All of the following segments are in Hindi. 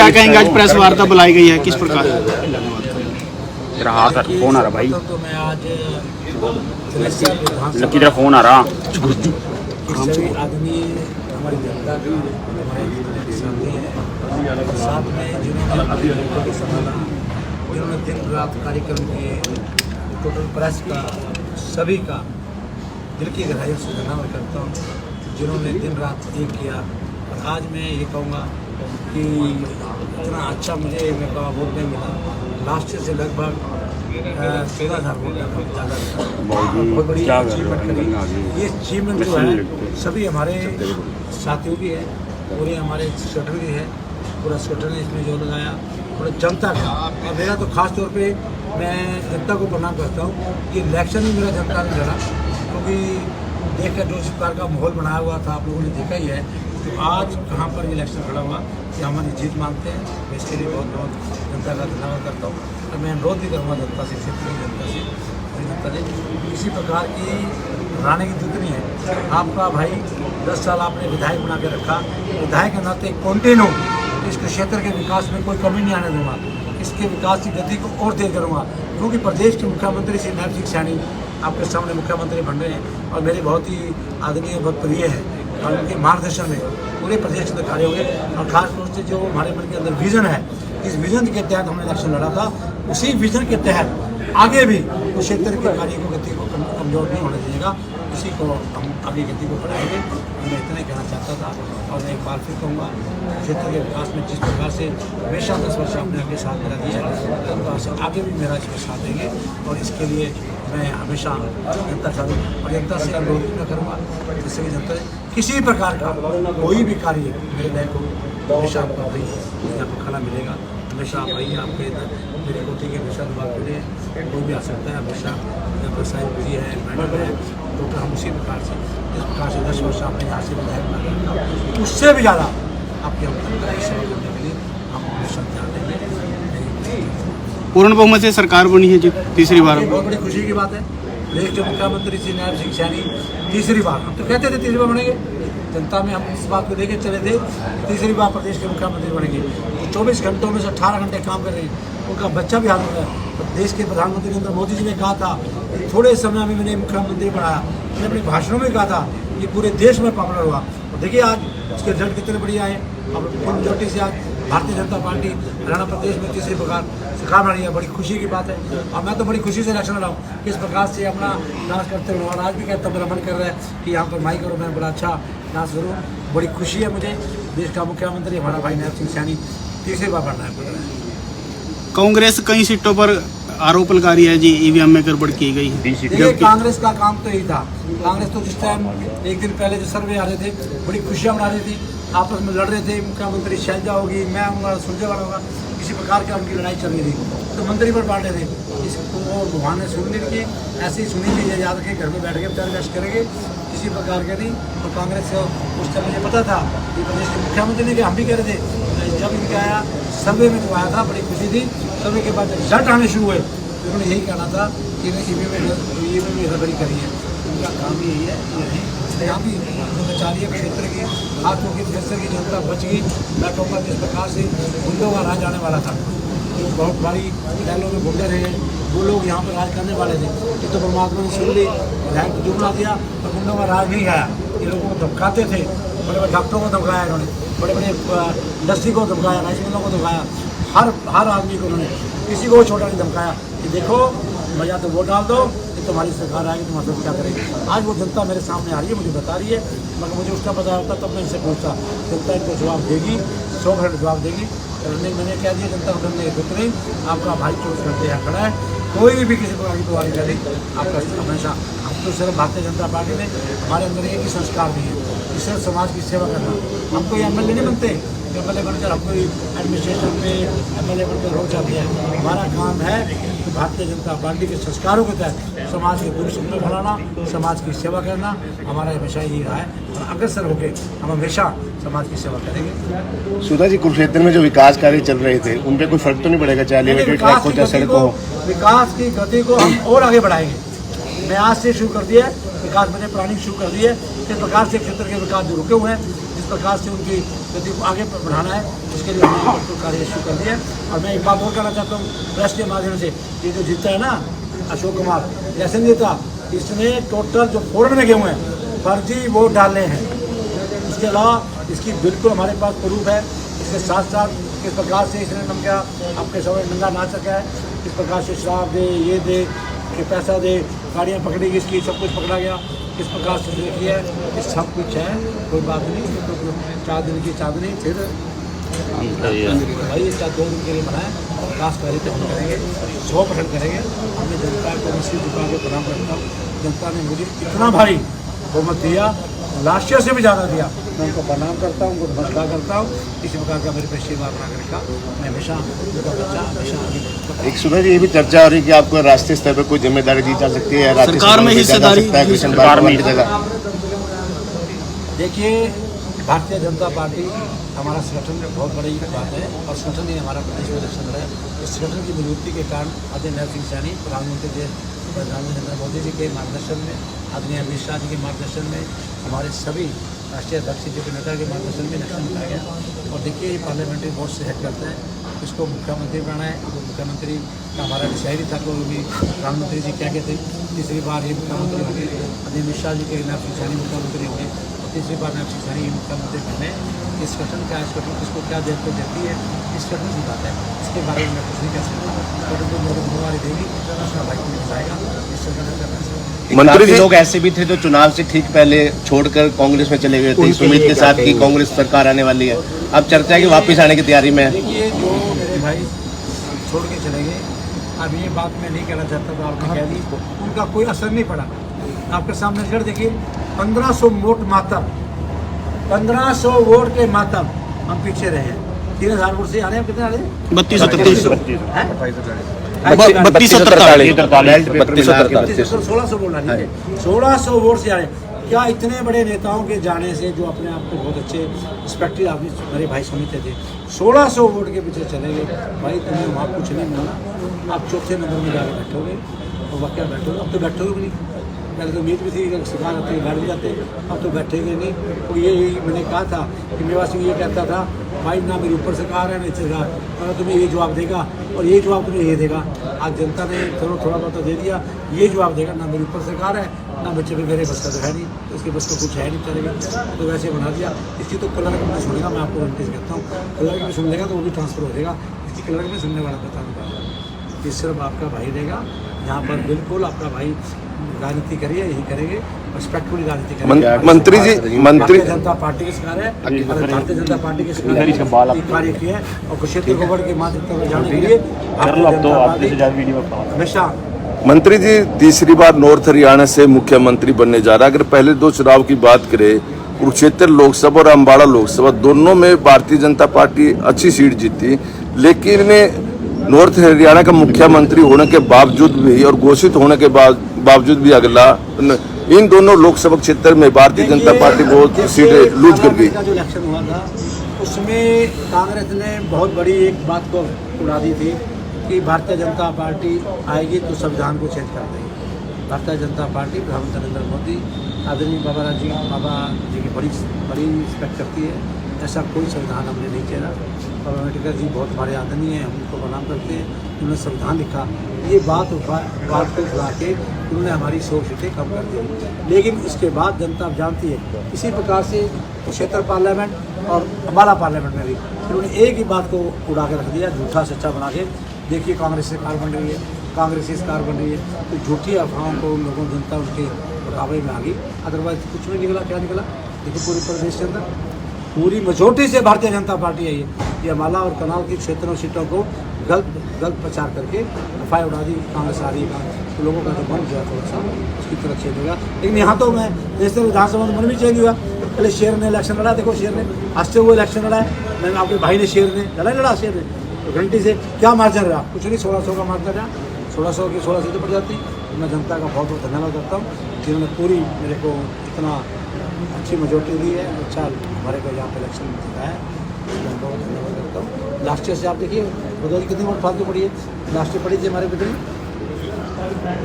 क्या कहेंगे, आज प्रेस वार्ता बुलाई गई है, किस प्रकार? तेरा हाथ फोन आ रहा भाई, तो मैं आज लकी तेरा फोन आ रहा। सभी आदमी हमारी जनता का हमारे साथी हैं, साथ में जिन्होंने अपने लोगों को संभाला, जिन्होंने दिन रात कार्यक्रम किए, टोटल प्रेस का सभी का दिल की गहराइयों से धन्यवाद करता हूँ, जिन्होंने दिन रात एक किया। और आज मैं ये कहूँगा कि इतना अच्छा मुझे मेरे को वोट नहीं मिला, लास्ट से लगभग 14,000 वोट ज़्यादा था। बहुत बड़ी अचीवमेंट करी। ये अचीवमेंट जो है सभी हमारे साथियों की है, पूरे हमारे स्वेटर की है, पूरा स्वेटर ने इसमें जो लगाया, पूरा जनता का। और मेरा तो खास तौर पे मैं जनता को प्रणाम करता हूँ कि इलेक्शन ही मेरा जनता ने लड़ा, क्योंकि देखकर जो इस प्रकार का माहौल बनाया हुआ था आप लोगों ने देखा ही है। तो आज कहाँ पर इलेक्शन खड़ा हुआ कि हमारी जीत मांगते हैं, मैं इसके लिए बहुत बहुत जनता का धन्यवाद करता हूँ। और मैं अनुरोध भी करूँगा जनता से, क्षेत्रीय जनता से, किसी प्रकार की घबराने की जरूरत नहीं है। आपका भाई 10 साल आपने विधायक बना के रखा, विधायक के नाते कंटिन्यू इस क्षेत्र के विकास में कोई कमी नहीं आने दूंगा, इसके विकास की गति को और तेज करूँगा, क्योंकि प्रदेश के मुख्यमंत्री श्री नायब सिंह सैनी आपके सामने मुख्यमंत्री बन रहे हैं और मेरे बहुत ही आदरणीय, बहुत प्रिय है। और उनके मार्गदर्शन में पूरे प्रदेश में खड़े हुए, और खास तौर से जो हमारे मन के अंदर विजन है, इस विजन के तहत हमने इलेक्शन लड़ा था, उसी विजन के तहत आगे भी उस क्षेत्र के कार्य को गति को कमजोर नहीं होने दीजिएगा, इसी को हम आगे गति को बढ़ाएंगे। मैं इतना ही कहना चाहता था। और मैं एक बार फिर कहूँगा, क्षेत्र के विकास में जिस प्रकार से हमेशा 10 वर्ष आपने आगे साथ मेरा दिया है, तो आगे भी मेरा इसमें साथ देंगे। और इसके लिए मैं हमेशा जनता चाहूँ और जनता से अनुरोध भी करूँगा, जिससे कि जनता किसी प्रकार का कोई भी कार्य मेरे लायक हो, हमेशा आपको भाई यहाँ पर खड़ा मिलेगा। हमेशा आप भाई आपके मेरे कोठी के हमेशा बात मिले, कोई भी आ सकता है, हमेशा यहाँ पर साहिब जी है, मैडम है, तो हम उसी प्रकार से जिस प्रकार से 10 वर्ष आपने यहाँ से विधायक बना रखा, उससे भी ज़्यादा आपके जनता की सेवा करने के लिए हम हमेशा ध्यान देंगे। पूर्ण बहुमत से सरकार बनी है जी तीसरी बार। बहुत बड़ी खुशी की बात है। प्रदेश के मुख्यमंत्री श्री नायब सिंह सैनी तीसरी बार, हम तो कहते थे तीसरी बार बनेंगे, जनता में हम इस बात को लेकर चले थे, तीसरी बार प्रदेश के मुख्यमंत्री बनेंगे। तो 24 घंटों में से 18 घंटे काम कर रहे हैं, उनका बच्चा भी हाथ में है। देश के प्रधानमंत्री नरेंद्र मोदी जी ने कहा था कि थोड़े समय में मैंने मुख्यमंत्री बनाया, मैंने अपने भाषणों में कहा था कि पूरे देश में पॉपुलर हुआ। और देखिए आज उसके रिजल्ट कितने बढ़िया आए, और फुल मेजॉरिटी से आज भारतीय जनता पार्टी हरियाणा प्रदेश में तीसरी प्रकार सरकार बनी है। बड़ी खुशी की बात है, और मैं तो बड़ी खुशी से इलेक्शन लड़ा हूँ। किस प्रकार से अपना डांस करते हुए, और आज भी कहता मेरा मन कर रहा है कि यहाँ पर माइक करो, मैं बड़ा अच्छा डांस करूँ। बड़ी खुशी है मुझे, देश का मुख्यमंत्री हमारा भाई नायब सिंह सैनी तीसरी बार बनना है। कांग्रेस कई सीटों पर आरोप लगा रही है जी, ईवीएम में गड़बड़ की गई है। देखिए कांग्रेस का काम तो यही था, कांग्रेस तो जिस टाइम एक दिन पहले जो सर्वे आ रहे थे, बड़ी खुशियाँ मना रही थी, आपस में लड़ रहे थे, मुख्यमंत्री शैलजा होगी, मैं आऊँगा, सुरजेवाला होगा, किसी प्रकार की उनकी लड़ाई चल रही थी। तो मंत्री पर बांटे थे, इसको भगवान ने सुन ली कि ऐसे ही सुनी थी, याद रखें, घर में बैठ के विचार विमर्श करेंगे, किसी प्रकार के नहीं। तो कांग्रेस से उस टाइम मुझे पता था कि प्रदेश के मुख्यमंत्री ने, हम भी कह रहे थे, जब इनका आया सर्वे में जो आया था, बड़ी खुशी थी। सर्वे के बाद जब रिजल्ट आने शुरू हुए, तो उन्होंने यही कहना था कि ईवीएम में गड़बड़ी करी है। उनका काम ही यही है, यहाँ भी बचालिए क्षेत्र की, हाथों की क्षेत्र की जनता बच गई। मैं कहूँगा जिस प्रकार से गुंडों का राज आने वाला था, जो बहुत भारी शहरों में गुंडे रहे, वो लोग यहाँ पर राज करने वाले थे, ये तो परमात्मा ने सुन ली, विधायक को जुमला दिया, और गुंडों का राज नहीं आया। ये लोगों को धमकाते थे, बड़े बड़े डॉक्टरों को धमकाया इन्होंने, बड़े बड़े इंडस्ट्री को धमकाया, राइस मिलों को धमकाया, हर आदमी को उन्होंने, किसी को छोटा नहीं धमकाया कि देखो भैया तो वोट डाल दो, ये तुम्हारी सरकार आएगी, तुम मतलब क्या करेगी। आज वो जनता मेरे सामने आ रही है, मुझे बता रही है, मगर मुझे उसका पता होता तब मैं इनसे पूछता। जनता इनको जवाब देगी, 100% जवाब देगी। मैंने कह दिया जनता को हमने रुक नहीं, आपका भाई 24 घंटे यहाँ खड़ा है, कोई भी किसी प्रकार की दुआरी करे आपका हमेशा। हम तो सिर्फ भारतीय जनता पार्टी ने, हमारे अंदर एक ही संस्कार भी है कि सिर्फ समाज की सेवा करना। हम कोई MLA नहीं बनते, MLA बनकर हम कोई एडमिनिस्ट्रेशन में MLA बनकर रोक जाते हैं। हमारा काम है कि भारतीय जनता पार्टी के संस्कारों के तहत समाज के पूरे सुंदर बनाना, समाज की सेवा करना हमारा हमेशा यही रहा है, और अग्रसर होकर हम हमेशा समाज की सेवा करेंगे। सुधा जी, कुरुक्षेत्र में जो विकास कार्य चल रहे थे, उन पे कोई फर्क तो नहीं पड़ेगा, चाहे एलिवेटेड ट्रैक हो, चाहे सड़क हो? विकास की गति को हम और आगे बढ़ाएंगे। मैं आज से शुरू कर दिया है विकास, मैंने प्लानिंग शुरू कर दी है। इस प्रकार से क्षेत्र के विकास जो रुके हुए हैं, जिस प्रकार से उनकी गति को आगे बढ़ाना है, उसके लिए हमने बिल्कुल कार्य शुरू कर दिया है। और मैं एक बात और कहना चाहता हूँ प्रेस के माध्यम से, ये जो जीता है ना अशोक कुमार जैसे जीता, इसने टोटल जो फोरन में गए हुए हैं फर्जी वोट डाले हैं। इसके अलावा इसकी बिल्कुल हमारे पास प्रूफ है। इसके साथ साथ किस प्रकार से इसने नम क्या आपके समय नंगा नाच सका है, किस प्रकार से शराब दे, ये दे, कि पैसा दे, गाड़ियाँ पकड़ेगी इसकी, सब कुछ पकड़ा गया, किस प्रकार से देखिए ये सब कुछ है। कोई बात नहीं, तो 4 दिन की चांदनी फिर भाई ये 2 दिन के लिए बनाए और विकास कार्य तो हम करेंगे, 100% करेंगे। हमने जनता को मसीह झुका के प्रणाम करता हूँ। जनता ने मुझे इतना भारी बहुमत दिया, लास्ट ईयर से भी ज़्यादा दिया, मैं उनको प्रणाम करता हूँ, उनको नमस्कार करता हूँ। इसी प्रकार का मेरे पे आशीर्वाद बना कर रखा, मैं हमेशा उनका बच्चा हमेशा आगे बढ़ता। एक सुबह जी ये भी चर्चा हो रही है कि आपको राष्ट्रीय स्तर पर कोई जिम्मेदारी दी जा सकती है, सरकार में हिस्सेदारी सरकार में देखिए भारतीय जनता पार्टी हमारा संगठन में बहुत बड़ी बात है और संगठन ही हमारा प्रदेश में इलेक्शन है। इस संगठन की मजबूती के कारण आदरणीय नरसिंह सिंह सैनी प्रधानमंत्री नरेंद्र मोदी जी के मार्गदर्शन में, आदरणीय अमित शाह जी के मार्गदर्शन में, हमारे सभी राष्ट्रीय अध्यक्ष जी के नेता के मार्गदर्शन में इलेक्शन कराया गया। और देखिए ये पार्लियामेंट्री बोर्ड से हेड करते हैं, इसको मुख्यमंत्री बनाए। वो मुख्यमंत्री का हमारा शायरी था कि भी प्रधानमंत्री जी क्या कहते, तीसरी बार ये मुख्यमंत्री होंगे, आदरणीय अमित शाह जी के नरसिंह सैनी मुख्यमंत्री होंगे और तीसरी बार नरसिंह सैनी ये मुख्यमंत्री बने। इस गठन का इस गठन किसको क्या देखते देती है, इस गठन की बात है, इसके बारे में मैं कुछ नहीं कह सकता। गठन को मेरी जिम्मेवारी देगी, उसका भाई को बताएगा, इस गठन का फैसला। मंत्री जी लोग ऐसे भी थे जो चुनाव से ठीक पहले छोड़कर कांग्रेस में चले गए थे इस उम्मीद के साथ कि कांग्रेस सरकार आने वाली है। अब चर्चा है कि वापस आने की तैयारी में है। देखिए जो मेरे भाई छोड़ के चले गए, अब ये बात मैं नहीं कहना चाहता तो आपने कह दी, उनका कोई असर नहीं पड़ा। आपके सामने रिजल्ट देखिए, 1500 वोट मातम, 1500 वोट के मातम हम पीछे रहे। 3000 वोट से आ रहे हैं, कितने आ रहे हैं? 1600 वोट आ रही है, 1600 वोट से आ रहे हैं। क्या इतने बड़े नेताओं के जाने से जो अपने आप को बहुत अच्छे रिस्पेक्टेड आदमी मेरे भाई समझते थे, 1600 वोट के पीछे चले गए। भाई तुम्हें वहाँ कुछ नहीं मिला, आप चौथे नंबर में जाकर बैठोगे और वाकई बैठोगे। अब तो बैठोगे भी नहीं, पहले तो उम्मीद भी थी सरकार आते बैठ भी जाते, अब तो बैठेंगे नहीं। तो यही मैंने कहा था कि मेवा सिंह ये कहता था भाई ना मेरे ऊपर सरकार है नहीं सरकार, और तुम्हें ये जवाब देगा और ये जवाब तुम्हें ये देगा। आज जनता ने थोड़ा बहुत तो दे दिया, ये जवाब देगा ना मेरे ऊपर सरकार है ना बच्चे पे मेरे बस का तो है नहीं, तो इसके बस को कुछ है नहीं चलेगा, तो वैसे बना दिया। इसकी तो कलर में सुनेगा, मैं आपको नोटिस कहता हूँ, कलर में सुन लेगा तो वो भी ट्रांसफर हो जाएगा। इसकी कलर में सुनने वाला बता दूँगा, ये सिर्फ आपका भाई रहेगा यहाँ पर। बिल्कुल आपका भाई राजनीति करिए, यही करेंगे, रिस्पेक्टफुली राजनीति करेंगे। मंत्री जी, भारतीय जनता पार्टी के सरकार है, भारतीय जनता पार्टी के सरकार कार्य किया है और क्षेत्र गोबर के माध्यम से जाने के लिए हमेशा। मंत्री जी तीसरी बार नॉर्थ हरियाणा से मुख्यमंत्री बनने जा रहा है। अगर पहले 2 चुनाव की बात करें, कुरुक्षेत्र लोकसभा और अम्बाड़ा लोकसभा दोनों में भारतीय जनता पार्टी अच्छी सीट जीती, लेकिन नॉर्थ हरियाणा का मुख्यमंत्री होने के बावजूद भी और घोषित होने के बावजूद भी अगला इन दोनों लोकसभा क्षेत्र में भारतीय जनता पार्टी बहुत सीटें लूज कर गई। जो इलेक्शन हुआ था उसमें कांग्रेस ने बहुत बड़ी एक बात को उड़ा दी थी कि भारतीय जनता पार्टी आएगी तो संविधान को चेंज कर देगी। भारतीय जनता पार्टी प्रधानमंत्री नरेंद्र मोदी आदरणीय बाबा जी की बड़ी रिस्पेक्ट करती है। ऐसा कोई संविधान हमने नहीं चेरा। बाबा अम्बेडकर जी बहुत हमारे आदरणीय हैं, हम उनको प्रणाम करते हैं। उन्होंने संविधान लिखा, ये बात को उठा के उन्होंने हमारी 100 सीटें कम कर दी। लेकिन इसके बाद जनता अब जानती है, इसी प्रकार से क्षेत्र पार्लियामेंट और अम्बाला पार्लियामेंट में भी उन्होंने एक ही बात को उड़ा के रख दिया, झूठा सच्चा बना के। देखिए कांग्रेस सरकार बन रही है, कांग्रेस की सरकार बन रही है, तो झूठी अफवाहों को उन लोगों जनता उनके मुकाबले में आ गई। अदरवाइज कुछ नहीं निकला। क्या निकला? देखिए पूरे प्रदेश के अंदर पूरी मेजोरिटी से भारतीय जनता पार्टी आई है। ये अम्बाला और कनाल की क्षेत्रों सीटों को गलत प्रचार करके एफआई उड़ा दी, कांग्रेस आ रही है, तो लोगों का जो मन गया थोड़ा सा उसकी तरफ चेंज होगा। लेकिन यहाँ तो मैं जैसे विधानसभा में मन भी चेंज हुआ। पहले शेर ने इलेक्शन लड़ा, देखो शेर ने आज से वो इलेक्शन लड़ा है, मैंने आपके भाई ने शेर ने लड़ा शेर ने, तो घंटी से क्या मार्जिन रहा? कुछ नहीं, 1600 का मार्जिन रहा। 1600 की 16 सीटें पड़ जाती। मैं जनता का बहुत बहुत धन्यवाद करता हूँ जिन्होंने पूरी मेरे को इतना अच्छी मेजोरिटी दी है। अच्छा हमारे को यहाँ पे इलेक्शन जिताया है, मैं बहुत धन्यवाद करता हूँ। लास्ट ईयर से आप देखिए बदौली कितनी वोट फालतू पड़ी है, लास्ट ईयर पड़ी थी हमारे बदली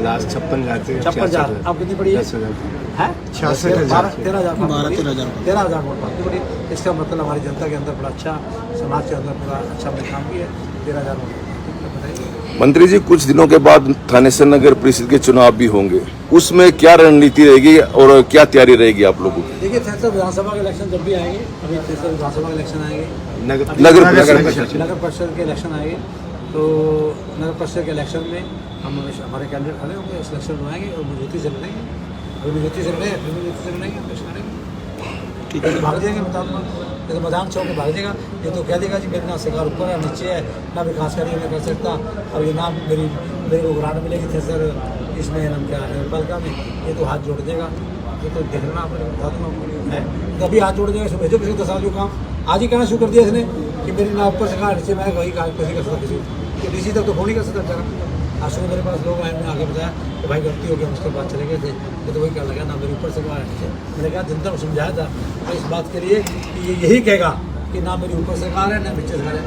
लास्ट 56,000 56,000। अब कितनी पड़ी है? 10,000 है 66,000 13,000 13,000 13,000 वोट पाती बड़ी। इसका मतलब हमारी जनता के अंदर बड़ा अच्छा, समाज के अंदर पूरा अच्छा हमने काम किया है। 13,000 वोट बताइए। मंत्री जी, कुछ दिनों के बाद थानेसर नगर परिषद के चुनाव भी होंगे, उसमें क्या रणनीति रहेगी और क्या तैयारी रहेगी आप लोगों की? देखिए थेसर विधानसभा के इलेक्शन जब भी आएंगे, अभी थेसर विधानसभा के इलेक्शन आएंगे, नगर नगर नगर परिषद के इलेक्शन आएंगे, तो नगर परिषद के इलेक्शन में हम हमारे कैंडिडेट खड़े होंगे, इस इलेक्शन में आएंगे और मजबूती से लड़ेंगे। अभी मजबूती से लड़ेंगे, फिर मजबूती से लड़ेंगे, हम इलेक्शन लड़ेंगे। ठीक है, भाग जाएंगे मैदान में, तो मैदान चौक में भाग जाएगा। ये तो कह देगा जी मेरी ना सरकार ऊपर है नीचे है, ना विकास कार्य मैं कर सकता, अब ये ना मेरे को ग्रांट मिलेगी थेसर इसमें हम क्या नगरपालिका में, ये तो हाथ जोड़ देगा। ये तो देखना आपने बता दूँगा है, कभी हाथ जोड़ देगा, इसमें भेजो किसी 10 साल का काम आज ही कहना शुरू कर दिया इसने कि मेरी ना ऊपर से कहा नीचे मैं वही काम किसी कर सकता, किसी तो डीसी तक तो फोन ही कर सकता बेचारा। आज सुबह मेरे पास लोग आए, मैंने आगे बताया कि भाई गलती हो गई, हम उसके बाद चले गए थे, तो वही कहने लगा ना मेरे ऊपर से कहा नीचे। मैंने कहा जनता को समझाया था तो इस बात के लिए कि ये यही कहेगा कि ना मेरी ऊपर सरकार है ना नीचे सरकार है,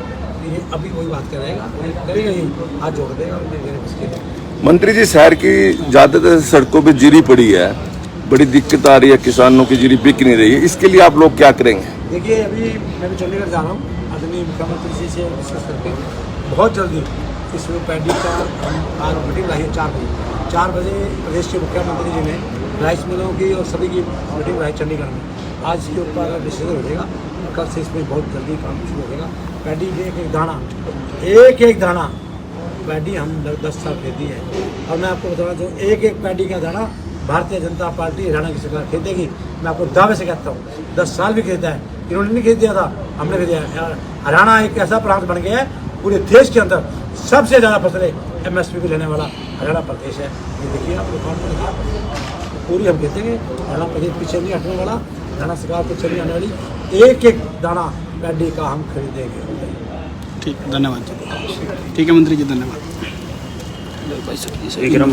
ये अभी वही बात करेगा, करेगा ही, हाथ जोड़ देगा उसके लिए। मंत्री जी, शहर की ज्यादातर सड़कों पे जीरी पड़ी है, बड़ी दिक्कत आ रही है, किसानों की जीरी बिक नहीं रही है, इसके लिए आप लोग क्या करेंगे? देखिए अभी मैं भी चंडीगढ़ जा रहा हूँ, आदरणीय मुख्यमंत्री जी से डिस्कस करके बहुत जल्दी इसमें पैडी का हम आज मीटिंग लाई है 4 बजे प्रदेश के मुख्यमंत्री जी ने राइस मिलों की और सभी की मीटिंग लाई चंडीगढ़ में। आज इसके ऊपर डिसीजन हो जाएगा, कल से इसमें बहुत जल्दी काम शुरू हो जाएगा। पैडी के एक एक दाना पैडी हम 10 साल खरीदी है, और मैं आपको बताना चाहूँ एक पैडी का दाना भारतीय जनता पार्टी हरियाणा की सरकार खरीदेगी। मैं आपको दावे से कहता हूँ 10 साल भी खरीदा है, इन्होंने नहीं खरीद दिया था, हमने खरीदा है। हरियाणा एक ऐसा प्रांत बन गया है पूरे देश के अंदर सबसे ज़्यादा फसलें MSP भी लेने वाला हरियाणा प्रदेश है। ये देखिए आप रिकॉर्ड में देखिए, पूरी हम कहते हैं हरियाणा प्रदेश पीछे नहीं हटने वाला, हरियाणा सरकार पीछे नहीं आने वाली, एक दाना पैडी का हम खरीदेंगे। ठीक, धन्यवाद जी। ठीक है मंत्री जी, धन्यवाद। विक्रम